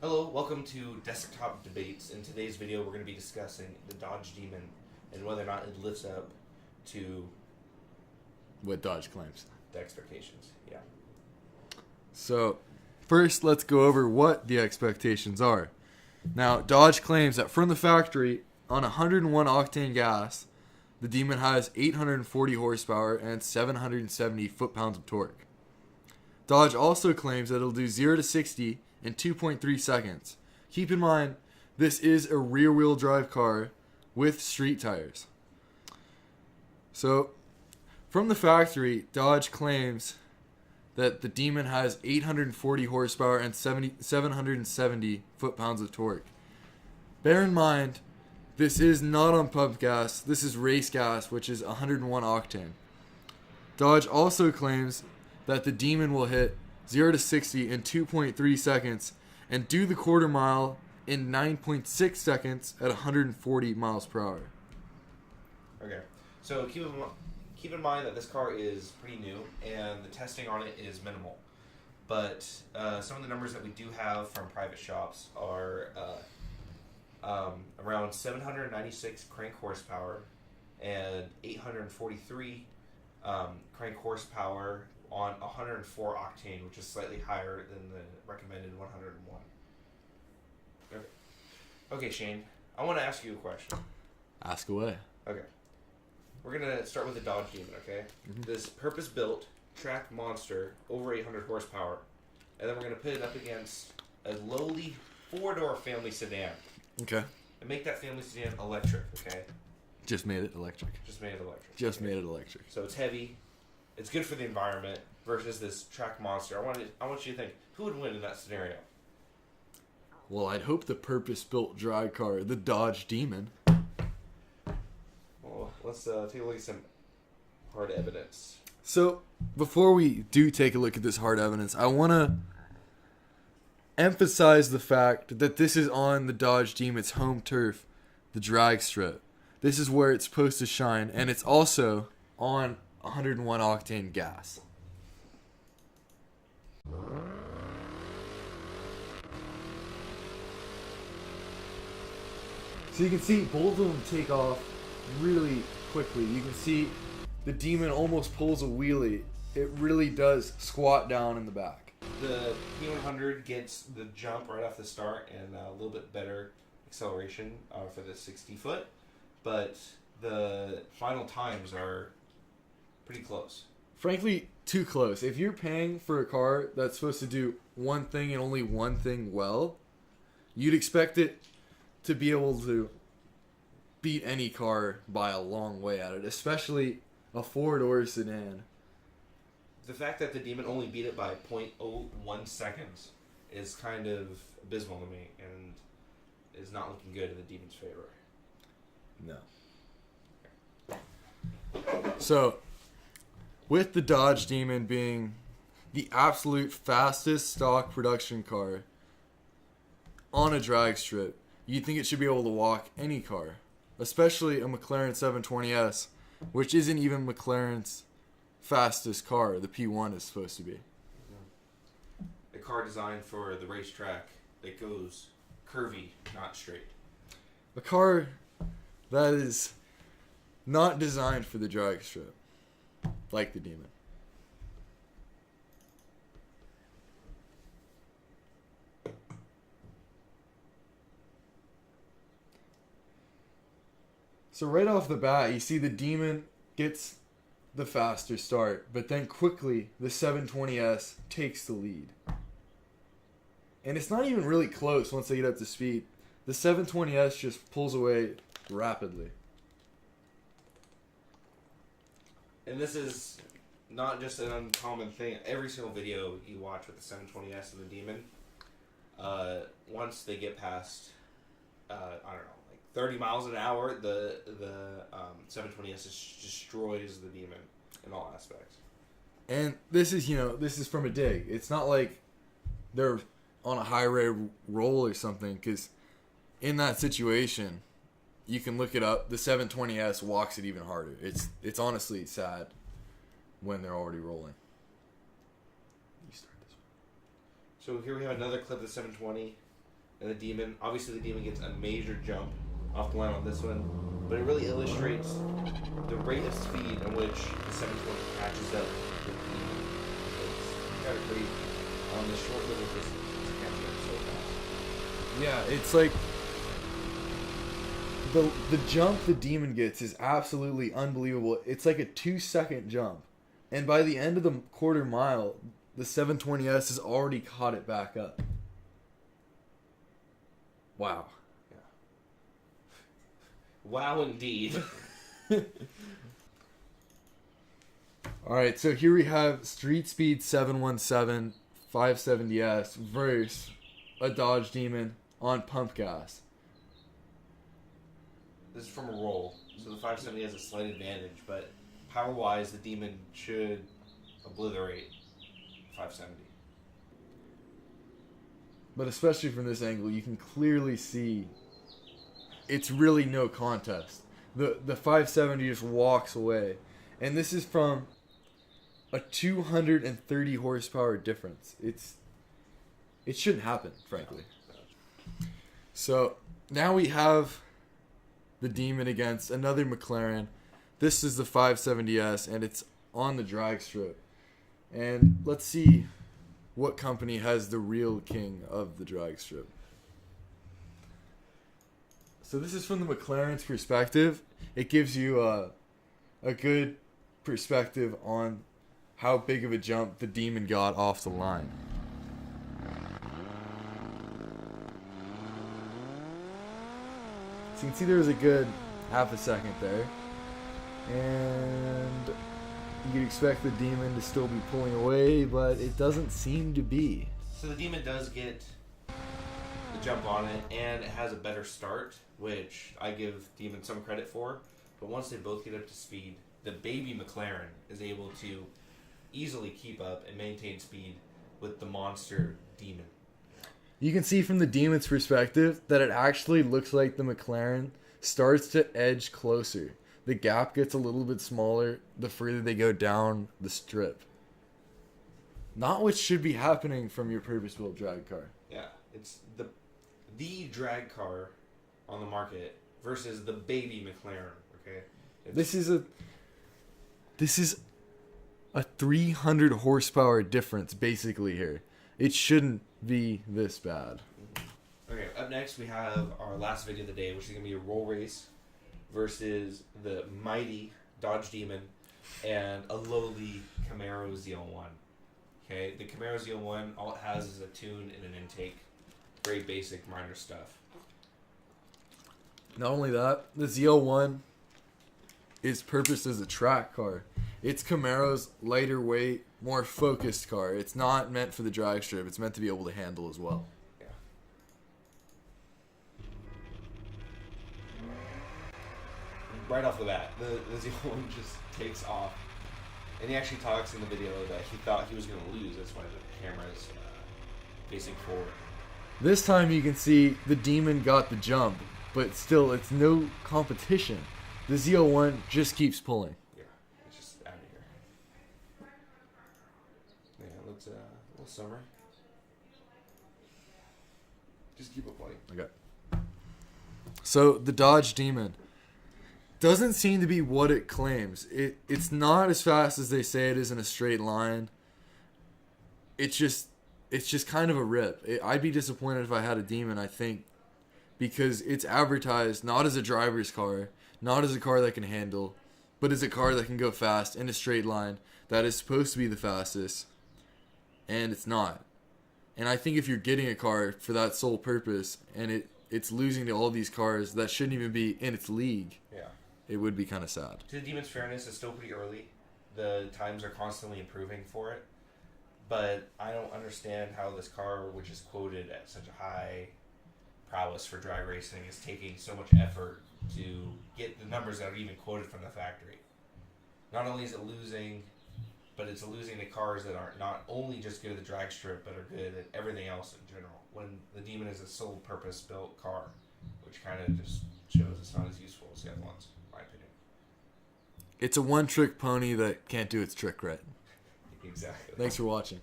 Hello, welcome to Desktop Debates. In today's video, we're going to be discussing the Dodge Demon and whether or not it lives up to what Dodge claims. the expectations. Yeah. So, first, let's go over what the expectations are. Now, Dodge claims that from the factory, on 101 octane gas, the Demon has 840 horsepower and 770 foot-pounds of torque. Dodge also claims that it'll do 0 to 60 in 2.3 seconds. Keep in mind, this is a rear-wheel drive car with street tires. So, from the factory, Dodge claims that the Demon has 840 horsepower and 770 foot-pounds of torque. Bear in mind, this is not on pump gas. This is race gas, which is 101 octane. Dodge also claims that the Demon will hit 0 to 60 in 2.3 seconds and do the quarter mile in 9.6 seconds at 140 miles per hour. Okay. So keep in mind that this car is pretty new and the testing on it is minimal. But some of the numbers that we do have from private shops are around 796 crank horsepower and 843 crank horsepower on 104 octane, which is slightly higher than the recommended 101. Okay, Shane, I want to ask you a question. Ask away. Okay. We're going to start with the Dodge Demon, okay? Mm-hmm. This purpose-built track monster, over 800 horsepower, and then we're going to put it up against a lowly four-door family sedan. Okay. And make that family sedan electric, okay? Just made it electric. Made it electric. So it's heavy. It's good for the environment versus this track monster. I want you to think, who would win in that scenario? Well, I'd hope the purpose-built drag car, the Dodge Demon. Well, let's take a look at some hard evidence. So, before we do take a look at this hard evidence, I want to emphasize the fact that this is on the Dodge Demon's home turf, the drag strip. This is where it's supposed to shine, and it's also on 101 octane gas. So you can see both of them take off really quickly. You can see the Demon almost pulls a wheelie. It really does squat down in the back. The P100 gets the jump right off the start and a little bit better acceleration for the 60 foot, but the final times are pretty close. Frankly, too close. If you're paying for a car that's supposed to do one thing and only one thing well, you'd expect it to be able to beat any car by a long way at it, especially a four-door sedan. The fact that the Demon only beat it by 0.01 seconds is kind of abysmal to me and is not looking good in the Demon's favor. No. So, with the Dodge Demon being the absolute fastest stock production car on a drag strip, you'd think it should be able to walk any car, especially a McLaren 720S, which isn't even McLaren's fastest car. The P1 is supposed to be. A car designed for the racetrack that goes curvy, not straight. A car that is not designed for the drag strip, like the Demon. So right off the bat, you see the Demon gets the faster start, but then quickly the 720S takes the lead. And it's not even really close once they get up to speed. The 720S just pulls away rapidly. And this is not just an uncommon thing. Every single video you watch with the 720S and the Demon, once they get past, I don't know, 30 miles an hour, the 720S just destroys the Demon in all aspects. And this is from a dig. It's not like they're on a highway roll or something, because in that situation, you can look it up. The 720S walks it even harder. It's honestly sad when they're already rolling. You start this one. So here we have another clip of the 720. and the Demon. Obviously, the Demon gets a major jump off the line on this one, but it really illustrates the rate of speed in which the 720 catches up with the Demon. It's kind of crazy on the short little distance. It's catching up so fast. Yeah, it's like the jump the Demon gets is absolutely unbelievable. It's like a 2-second jump, and by the end of the quarter mile, the 720S has already caught it back up. Wow. Yeah. Wow, indeed. All right, so here we have Street Speed 717 570S versus a Dodge Demon on pump gas. This is from a roll, so the 570 has a slight advantage, but power-wise, the Demon should obliterate 570. But especially from this angle, you can clearly see it's really no contest. The 570 just walks away. And this is from a 230 horsepower difference. It shouldn't happen, frankly. So now we have the Demon against another McLaren. This is the 570S, and it's on the drag strip. And let's see what company has the real king of the drag strip. So this is from the McLaren's perspective. It gives you a good perspective on how big of a jump the Demon got off the line. So you can see there was a good half a second there. And you could expect the Demon to still be pulling away, but it doesn't seem to be. So the Demon does get the jump on it, and it has a better start, which I give Demon some credit for. But once they both get up to speed, the baby McLaren is able to easily keep up and maintain speed with the monster Demon. You can see from the Demon's perspective that it actually looks like the McLaren starts to edge closer. The gap gets a little bit smaller the further they go down the strip. Not what should be happening from your purpose-built drag car. Yeah, it's the drag car on the market versus the baby McLaren. Okay, This is a 300 horsepower difference basically here. It shouldn't be this bad. Okay, up next we have our last video of the day, which is going to be a roll race versus the mighty Dodge Demon and a lowly Camaro Z01. Okay, the Camaro Z01, all it has is a tune and an intake. Very basic, minor stuff. Not only that, the Z01 is purposed as a track car. It's Camaro's lighter weight, more focused car. It's not meant for the drag strip. It's meant to be able to handle as well. Yeah. Right off the bat, the Z01 just takes off. And he actually talks in the video that he thought he was going to lose. That's why the camera's facing forward. This time you can see the Demon got the jump, but still it's no competition. The Z01 just keeps pulling. Yeah, it's just out of here. Yeah, let's little summary. Just keep it playing. Okay. So the Dodge Demon doesn't seem to be what it claims. It's not as fast as they say it is in a straight line. It's just kind of a rip. I'd be disappointed if I had a Demon, I think, because it's advertised not as a driver's car, not as a car that can handle, but as a car that can go fast in a straight line that is supposed to be the fastest, and it's not. And I think if you're getting a car for that sole purpose and it's losing to all these cars that shouldn't even be in its league, Yeah. it would be kind of sad. To the Demon's fairness, it's still pretty early. The times are constantly improving for it. But I don't understand how this car, which is quoted at such a high prowess for drag racing, is taking so much effort to get the numbers that are even quoted from the factory. Not only is it losing, but it's losing to cars that are not only just good at the drag strip, but are good at everything else in general. When the Demon is a sole purpose built car, which kind of just shows it's not as useful as the other ones, in my opinion. It's a one-trick pony that can't do its trick right. Exactly. Thanks for watching.